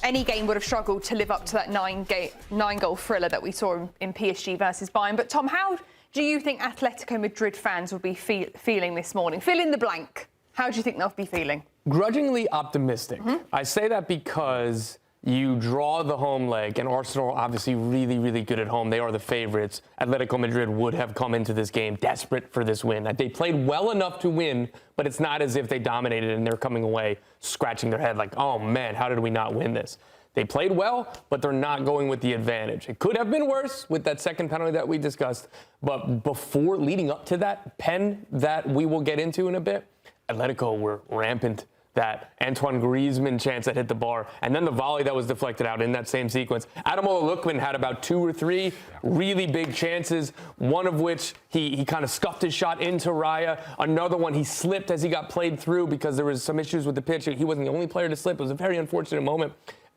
any game would have struggled to live up to that nine-goal thriller that we saw in PSG versus Bayern. But Tom, how do you think Atletico Madrid fans will be feeling this morning? Fill in the blank. How do you think they'll be feeling? Grudgingly optimistic. I say that because you draw the home leg, and Arsenal obviously really, really good at home. They are the favorites. Atletico Madrid would have come into this game desperate for this win. They played well enough to win, but it's not as if they dominated and they're coming away scratching their head like, oh man, how did we not win this? They played well, but they're not going with the advantage. It could have been worse with that second penalty that we discussed, but before leading up to that pen that we will get into in a bit, Atletico were rampant. That Antoine Griezmann chance that hit the bar, and then the volley that was deflected out in that same sequence. Ademola Lookman had about 2 or 3 really big chances, one of which he kind of scuffed his shot into Raya. Another one, he slipped as he got played through because there was some issues with the pitch. He wasn't the only player to slip. It was a very unfortunate moment.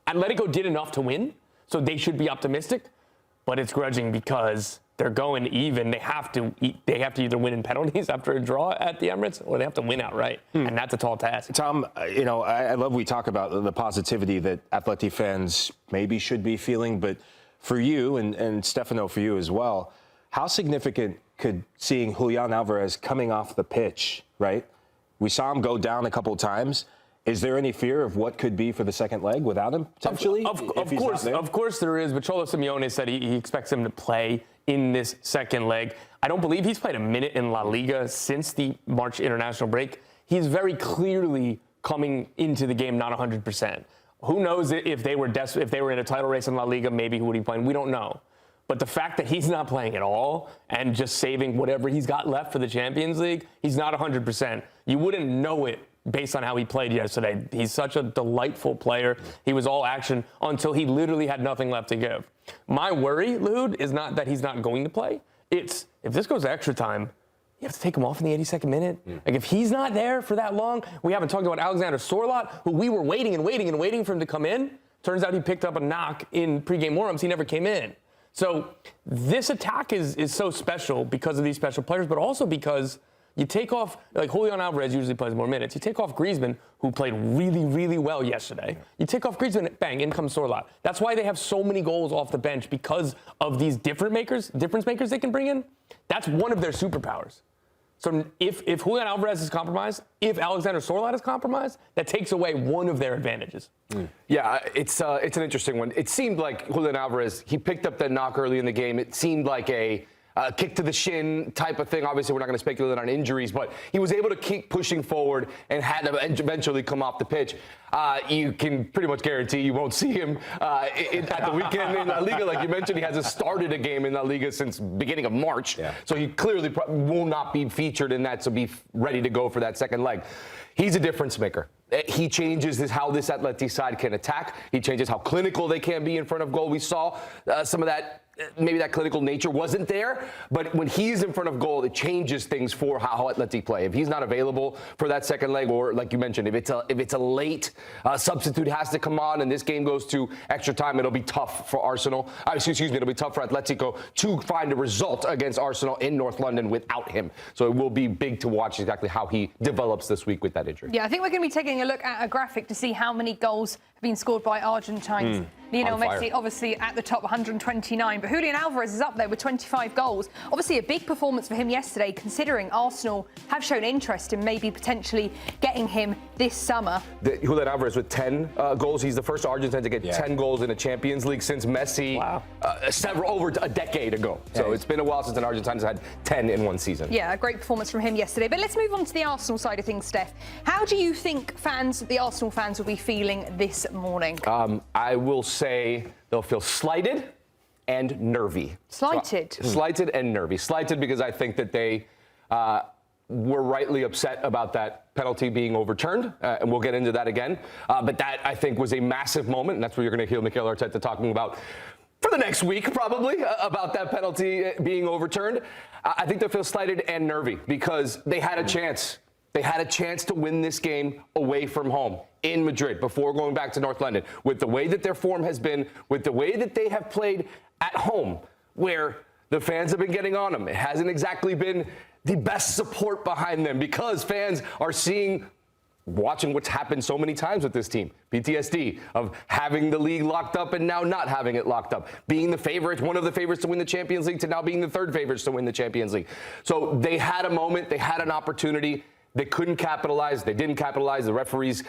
Atletico did enough to win, so they should be optimistic, but it's grudging because they're going even. They have to either win in penalties after a draw at the Emirates, or they have to win outright, and that's a tall task. Tom, I love we talk about the positivity that Atleti fans maybe should be feeling, but for you and Stefano, for you as well, how significant could seeing Julian Alvarez coming off the pitch, right? We saw him go down a couple of times. Is there any fear of what could be for the second leg without him, potentially? Of course there is, but Cholo Simeone said he expects him to play in this second leg. I don't believe he's played a minute in La Liga since the March international break. He's very clearly coming into the game not 100%. Who knows if they were in a title race in La Liga, maybe who would he play? We don't know. But the fact that he's not playing at all and just saving whatever he's got left for the Champions League, he's not 100%. You wouldn't know it based on how he played yesterday. He's such a delightful player. He was all action until he literally had nothing left to give. My worry, Lahoud, is not that he's not going to play. It's if this goes to extra time, you have to take him off in the 82nd minute. Like, if he's not there for that long, we haven't talked about Alexander Sorloth, who we were waiting for him to come in. Turns out he picked up a knock in pregame warm-ups. He never came in. So this attack is so special because of these special players, but also because you take off, like Julian Alvarez usually plays more minutes. You take off Griezmann, who played really, really well yesterday. You take off Griezmann, bang, in comes Sorloth. That's why they have so many goals off the bench, because of these difference makers they can bring in. That's one of their superpowers. So if Julian Alvarez is compromised, if Alexander Sorloth is compromised, that takes away one of their advantages. Yeah, it's an interesting one. It seemed like Julian Alvarez, he picked up that knock early in the game. It seemed like a kick to the shin type of thing. Obviously, we're not going to speculate on injuries, but he was able to keep pushing forward and had to eventually come off the pitch. You can pretty much guarantee you won't see him at the weekend in La Liga. Like you mentioned, he hasn't started a game in La Liga since beginning of March. Yeah. So he clearly will not be featured in that, so be ready to go for that second leg. He's a difference maker. He changes how this Atleti side can attack. He changes how clinical they can be in front of goal. We saw some of that. Maybe that clinical nature wasn't there, but when he's in front of goal, it changes things for how Atleti play. If he's not available for that second leg, or like you mentioned, if it's a late substitute has to come on and this game goes to extra time, it'll be tough for Arsenal. It'll be tough for Atletico to find a result against Arsenal in North London without him. So it will be big to watch exactly how he develops this week with that injury. Yeah, I think we're going to be taking a look at a graphic to see how many goals have been scored by Argentines. Lionel Messi, obviously, at the top, 129. But Julian Alvarez is up there with 25 goals. Obviously, a big performance for him yesterday, considering Arsenal have shown interest in maybe potentially getting him this summer. Julian Alvarez with 10 goals. He's the first Argentine to get 10 goals in a Champions League since Messi over a decade ago. So it's been a while since an Argentine has had 10 in one season. Yeah, a great performance from him yesterday. But let's move on to the Arsenal side of things, Steph. How do you think the Arsenal fans will be feeling this morning? I will say they'll feel slighted and nervy. Slighted? Slighted and nervy. Slighted because I think that they were rightly upset about that penalty being overturned, and we'll get into that again. But that, I think, was a massive moment, and that's what you're going to hear Mikel Arteta talking about for the next week, probably, about that penalty being overturned. I think they'll feel slighted and nervy because they had a chance. They had a chance to win this game away from home in Madrid before going back to North London. With the way that their form has been, with the way that they have played at home, where the fans have been getting on them. It hasn't exactly been the best support behind them because fans are seeing watching what's happened so many times with this team. PTSD of having the league locked up and now not having it locked up. Being the favorites, one of the favorites to win the Champions League, to now being the third favorites to win the Champions League. So they had a moment, they had an opportunity. They couldn't capitalize. They didn't capitalize. The referees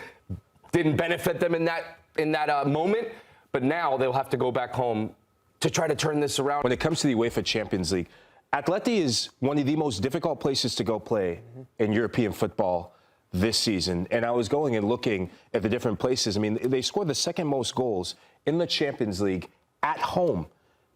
didn't benefit them in that moment. But now they'll have to go back home to try to turn this around. When it comes to the UEFA Champions League, Atleti is one of the most difficult places to go play in European football this season. And I was going and looking at the different places. I mean, they scored the second most goals in the Champions League at home.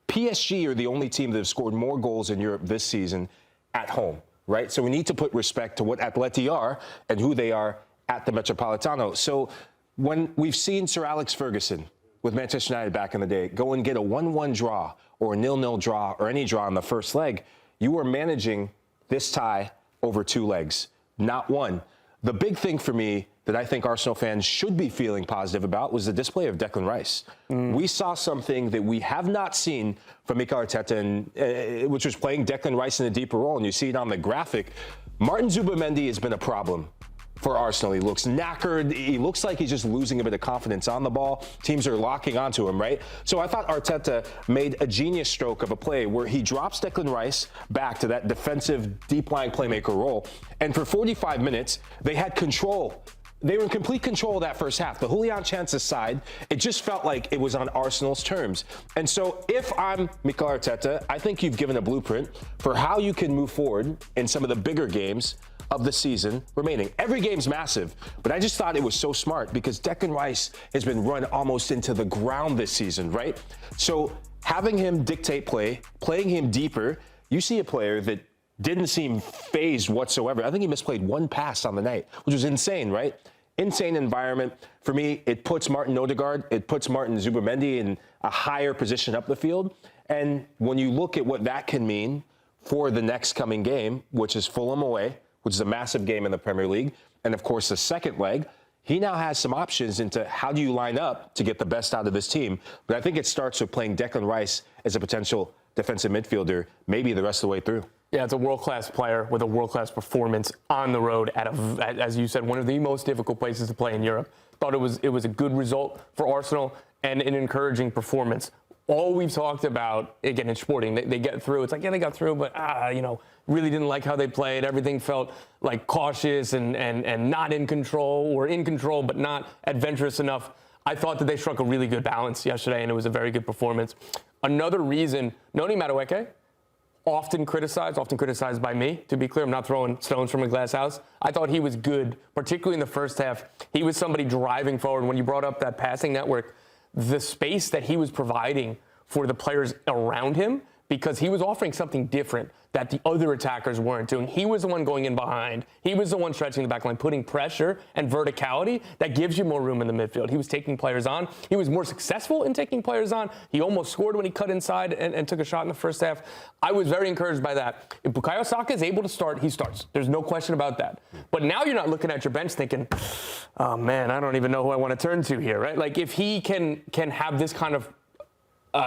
PSG are the only team that have scored more goals in Europe this season at home, right? So we need to put respect to what Atleti are and who they are at the Metropolitano. So when we've seen Sir Alex Ferguson with Manchester United back in the day go and get a 1-1 draw or a 0-0 draw or any draw in the first leg, you are managing this tie over 2 legs, not one. The big thing for me that I think Arsenal fans should be feeling positive about was the display of Declan Rice. We saw something that we have not seen from Mikel Arteta, which was playing Declan Rice in a deeper role, and you see it on the graphic. Martin Zubimendi has been a problem for Arsenal. He looks knackered. He looks like he's just losing a bit of confidence on the ball. Teams are locking onto him, right? So I thought Arteta made a genius stroke of a play where he drops Declan Rice back to that defensive, deep-lying playmaker role. And for 45 minutes, they had control. They were in complete control of that first half. The Julian chance aside, it just felt like it was on Arsenal's terms. And so if I'm Mikel Arteta, I think you've given a blueprint for how you can move forward in some of the bigger games of the season remaining. Every game's massive, but I just thought it was so smart because Declan Rice has been run almost into the ground this season, right? So having him dictate play, playing him deeper, you see a player that didn't seem phased whatsoever. I think he misplayed 1 pass on the night, which was insane, right? Insane environment. For me, it puts Martin Odegaard, it puts Martin Zubimendi in a higher position up the field. And when you look at what that can mean for the next coming game, which is Fulham away, which is a massive game in the Premier League, and of course the second leg, he now has some options into how do you line up to get the best out of this team. But I think it starts with playing Declan Rice as a potential defensive midfielder, maybe the rest of the way through. Yeah, it's a world-class player with a world-class performance on the road at, as you said, one of the most difficult places to play in Europe. Thought it was a good result for Arsenal and an encouraging performance. All we've talked about, again, in sporting, they get through. It's like, yeah, they got through, but, really didn't like how they played. Everything felt like cautious and not in control, or in control but not adventurous enough. I thought that they struck a really good balance yesterday, and it was a very good performance. Another reason, Noni Madueke, often criticized by me, to be clear. I'm not throwing stones from a glass house. I thought he was good, particularly in the first half. He was somebody driving forward. When you brought up that passing network, the space that he was providing for the players around him, because he was offering something different that the other attackers weren't doing. He was the one going in behind. He was the one stretching the back line, putting pressure and verticality that gives you more room in the midfield. He was taking players on. He was more successful in taking players on. He almost scored when he cut inside and took a shot in the first half. I was very encouraged by that. If Bukayo Saka is able to start, he starts. There's no question about that. But now you're not looking at your bench thinking, oh man, I don't even know who I want to turn to here, right? Like if he can have this kind of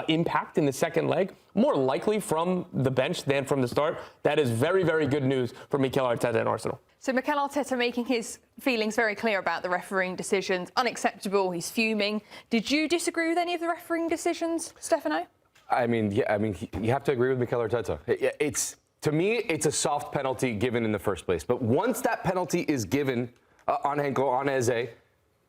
impact in the second leg, more likely from the bench than from the start. That is very, very good news for Mikel Arteta and Arsenal. So Mikel Arteta making his feelings very clear about the refereeing decisions. Unacceptable. He's fuming. Did you disagree with any of the refereeing decisions, Stefano? You have to agree with Mikel Arteta. To me, it's a soft penalty given in the first place. But once that penalty is given on Henko, on Eze,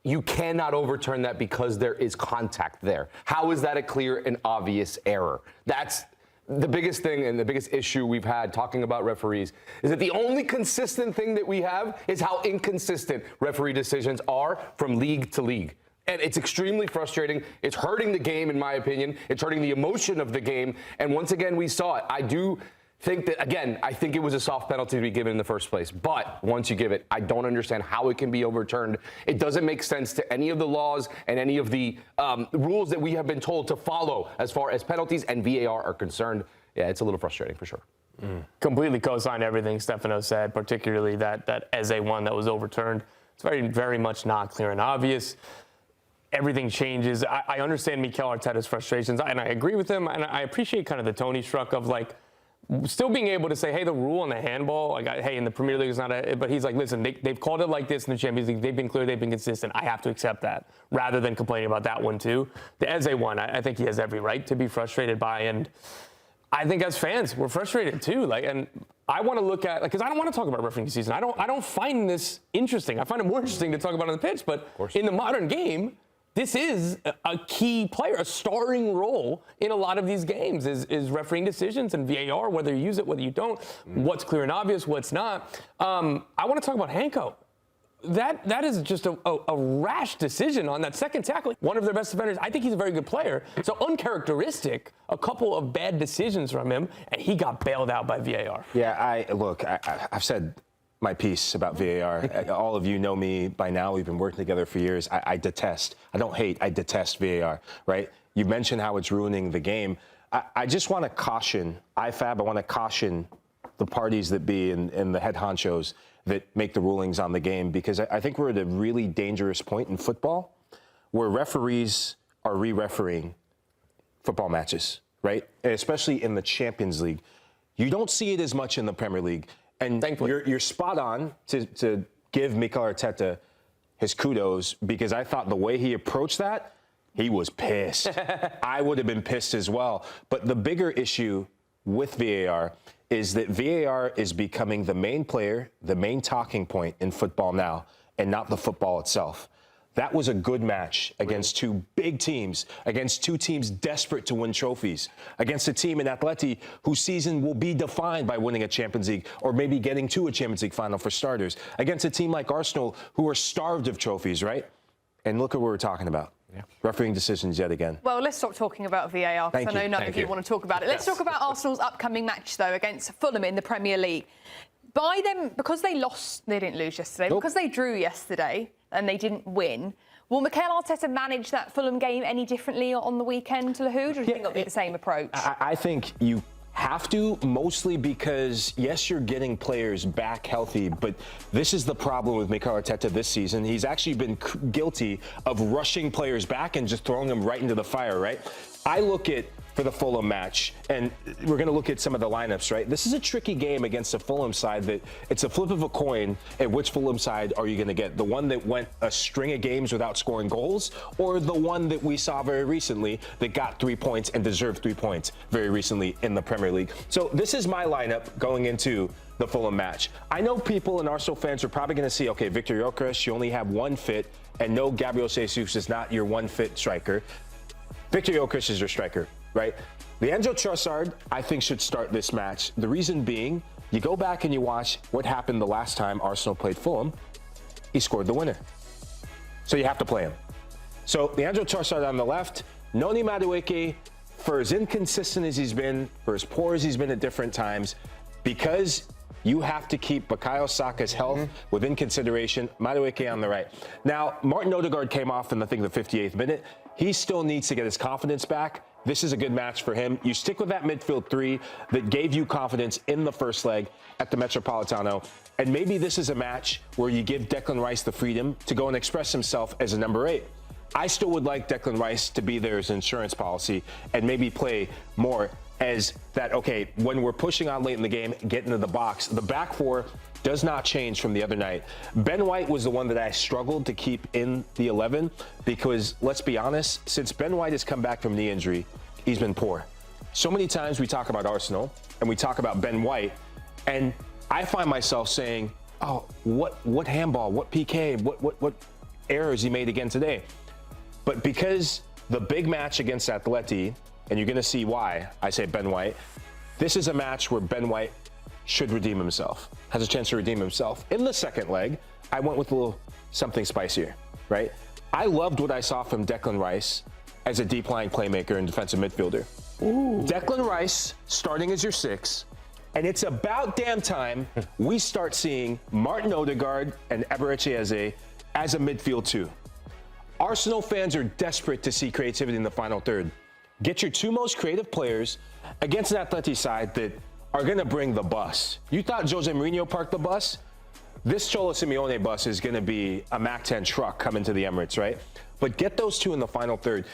you cannot overturn that because there is contact there. How is that a clear and obvious error? That's the biggest thing and the biggest issue we've had talking about referees is that the only consistent thing that we have is how inconsistent referee decisions are from league to league. And it's extremely frustrating. It's hurting the game, in my opinion. It's hurting the emotion of the game. And once again, we saw it. I do think that, again, I think it was a soft penalty to be given in the first place. But once you give it, I don't understand how it can be overturned. It doesn't make sense to any of the laws and any of the rules that we have been told to follow as far as penalties and VAR are concerned. Yeah, it's a little frustrating for sure. Completely co-signed everything Stefano said, particularly that Eze one that was overturned. It's very, very much not clear and obvious. Everything changes. I understand Mikel Arteta's frustrations, and I agree with him, and I appreciate kind of the tone he struck of like, still being able to say, hey, the rule on the handball, like, hey, in the Premier League is not but he's like, listen, they've called it like this in the Champions League. They've been clear, they've been consistent. I have to accept that, rather than complaining about that one too. The Eze one, I think he has every right to be frustrated by, and I think as fans, we're frustrated too. Like, and I want to look at, because I don't want to talk about refereeing season. I don't find this interesting. I find it more interesting to talk about on the pitch, but in the modern game, this is a key player, a starring role in a lot of these games is refereeing decisions and VAR, whether you use it, whether you don't, what's clear and obvious, what's not. I want to talk about Hanko. That is just a rash decision on that second tackle. One of their best defenders. I think he's a very good player. So uncharacteristic, a couple of bad decisions from him, and he got bailed out by VAR. Yeah, I've said my piece about VAR. All of you know me by now. We've been working together for years. I detest, I don't hate, I detest VAR, right? You mentioned how it's ruining the game. I just want to caution IFAB. I want to caution the parties that be in the head honchos that make the rulings on the game, because I think we're at a really dangerous point in football where referees are re-refereeing football matches, right? And especially in the Champions League. You don't see it as much in the Premier League. And you're spot on to give Mikel Arteta his kudos, because I thought the way he approached that, he was pissed. I would have been pissed as well. But the bigger issue with VAR is that VAR is becoming the main player, the main talking point in football now, and not the football itself. That was a good match against two big teams, against two teams desperate to win trophies, against a team in Atléti whose season will be defined by winning a Champions League or maybe getting to a Champions League final for starters, against a team like Arsenal who are starved of trophies, right? And look at what we're talking about. Yeah. Refereeing decisions yet again. Well, let's stop talking about VAR, because I know none of you want to talk about it. Let's talk about Arsenal's upcoming match, though, against Fulham in the Premier League. By them, because they didn't lose yesterday, because they drew yesterday and they didn't win, will Mikel Arteta manage that Fulham game any differently on the weekend, Lahoud, or do you think it'll be the same approach? I think you have to, mostly because, yes, you're getting players back healthy, but this is the problem with Mikel Arteta this season. He's actually been guilty of rushing players back and just throwing them right into the fire, right? I look at, for the Fulham match, and we're going to look at some of the lineups, right? This is a tricky game against the Fulham side that it's a flip of a coin at which Fulham side are you going to get? The one that went a string of games without scoring goals, or the one that we saw very recently that got 3 points and deserved 3 points very recently in the Premier League? So this is my lineup going into the Fulham match. I know people and Arsenal fans are probably going to see, okay, Victor Gyökeres, you only have one fit, and no, Gabriel Jesus is not your one fit striker. Victor Gyökeres is your striker, right? Leandro Trossard, I think, should start this match. The reason being, you go back and you watch what happened the last time Arsenal played Fulham. He scored the winner. So you have to play him. So Leandro Trossard on the left, Noni Madueke, for as inconsistent as he's been, for as poor as he's been at different times, because you have to keep Bukayo Saka's health within consideration, Madueke on the right. Now, Martin Odegaard came off in, I think, the 58th minute. He still needs to get his confidence back. This is a good match for him. You stick with that midfield three that gave you confidence in the first leg at the Metropolitano. And maybe this is a match where you give Declan Rice the freedom to go and express himself as a number 8. I still would like Declan Rice to be there as an insurance policy and maybe play more as that, okay, when we're pushing on late in the game, get into the box. The back four does not change from the other night. Ben White was the one that I struggled to keep in the 11 because, let's be honest, since Ben White has come back from knee injury, he's been poor. So many times we talk about Arsenal and we talk about Ben White, and I find myself saying, oh, what handball, what PK, what errors he made again today. But because the big match against Atléti, and you're going to see why I say Ben White, this is a match where Ben White should redeem himself, has a chance to redeem himself. In the second leg, I went with a little something spicier, right? I loved what I saw from Declan Rice as a deep-lying playmaker and defensive midfielder. Ooh. Declan Rice starting as your 6, and it's about damn time we start seeing Martin Odegaard and Eberechi Eze as a midfield 2. Arsenal fans are desperate to see creativity in the final third. Get your 2 most creative players against an Atleti side that are going to bring the bus. You thought Jose Mourinho parked the bus? This Cholo Simeone bus is going to be a Mac 10 truck coming to the Emirates, right? But get those 2 in the final third.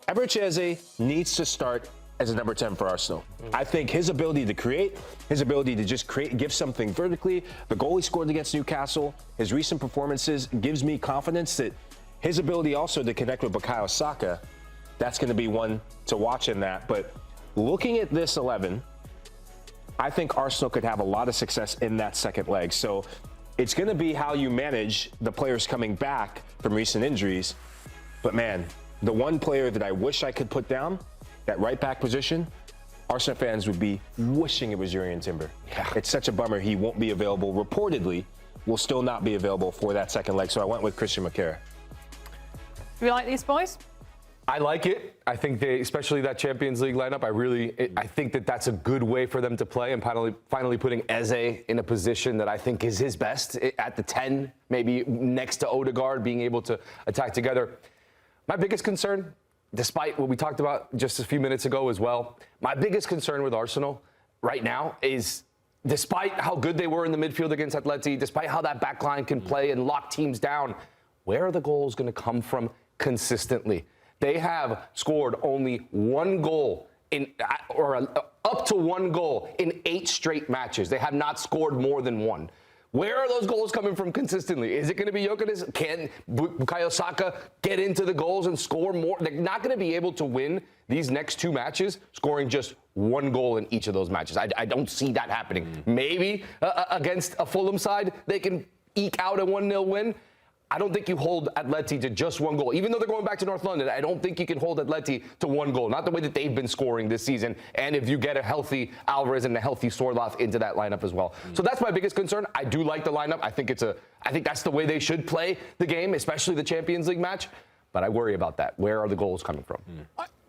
Eberechi Eze needs to start as a number 10 for Arsenal. I think his ability to create, his ability to just give something vertically, the goal he scored against Newcastle, his recent performances gives me confidence that his ability also to connect with Bukayo Saka, that's going to be one to watch in that. But looking at this 11, I think Arsenal could have a lot of success in that second leg. So it's going to be how you manage the players coming back from recent injuries. But man, the one player that I wish I could put down, that right back position, Arsenal fans would be wishing it was Jurrien Timber. Yeah. It's such a bummer he won't be available. Reportedly, will still not be available for that second leg. So I went with Christian McCarr. Do you like these boys? I like it. I think especially that Champions League lineup, I think that that's a good way for them to play, and finally putting Eze in a position that I think is his best at the 10, maybe next to Odegaard, being able to attack together. My biggest concern, despite what we talked about just a few minutes ago as well, my biggest concern with Arsenal right now is, despite how good they were in the midfield against Atleti, despite how that back line can play and lock teams down, where are the goals going to come from consistently? They have scored only one goal up to one goal in 8 straight matches. They have not scored more than one. Where are those goals coming from consistently? Is it going to be Gyökeres? Can Bukayo Saka get into the goals and score more? They're not going to be able to win these next 2 matches scoring just one goal in each of those matches. I don't see that happening. Maybe against a Fulham side, they can eke out a 1-0 win. I don't think you hold Atleti to just one goal. Even though they're going back to North London, I don't think you can hold Atleti to one goal. Not the way that they've been scoring this season. And if you get a healthy Alvarez and a healthy Sorloth into that lineup as well. So that's my biggest concern. I do like the lineup. I think that's the way they should play the game, especially the Champions League match. But I worry about that. Where are the goals coming from?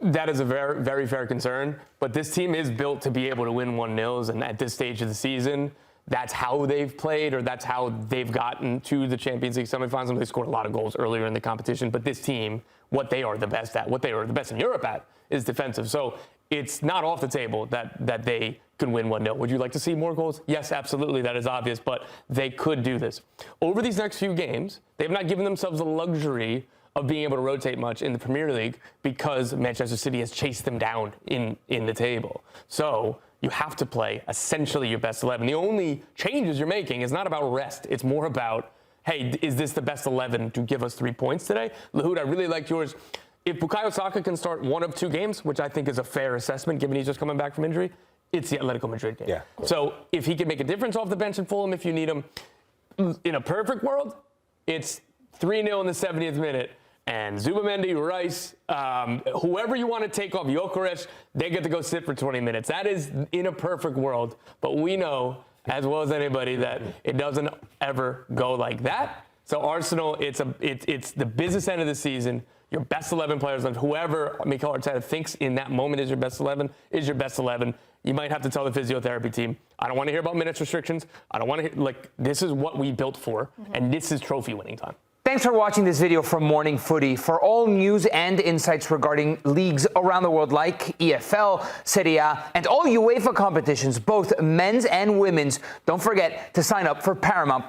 That is a very, very fair concern. But this team is built to be able to win 1-0s. And at this stage of the season, that's how they've played, or that's how they've gotten to the Champions League semifinals. They scored a lot of goals earlier in the competition. But this team, what they are the best at, what they are the best in Europe at, is defensive. So it's not off the table that they could win 1-0. Would you like to see more goals? Yes, absolutely. That is obvious. But they could do this. Over these next few games, they've not given themselves the luxury of being able to rotate much in the Premier League because Manchester City has chased them down in the table. So you have to play essentially your best 11. The only changes you're making is not about rest. It's more about, hey, is this the best 11 to give us 3 points today? Lahoud, I really liked yours. If Bukayo Saka can start 1 of 2 games, which I think is a fair assessment given he's just coming back from injury, it's the Atletico Madrid game. Yeah, cool. So if he can make a difference off the bench in Fulham if you need him, in a perfect world, it's 3-0 in the 70th minute. And Zubamendi, Rice, whoever you want to take off, Gyökeres, they get to go sit for 20 minutes. That is in a perfect world. But we know, as well as anybody, that it doesn't ever go like that. So Arsenal, it's the business end of the season. Your best 11 players, and whoever Mikel Arteta thinks in that moment is your best 11, is your best 11. You might have to tell the physiotherapy team, I don't want to hear about minutes restrictions. I don't want to hear, this is what we built for, and this is trophy winning time. Thanks for watching this video from Morning Footy. For all news and insights regarding leagues around the world like EFL, Serie A, and all UEFA competitions, both men's and women's, don't forget to sign up for Paramount+.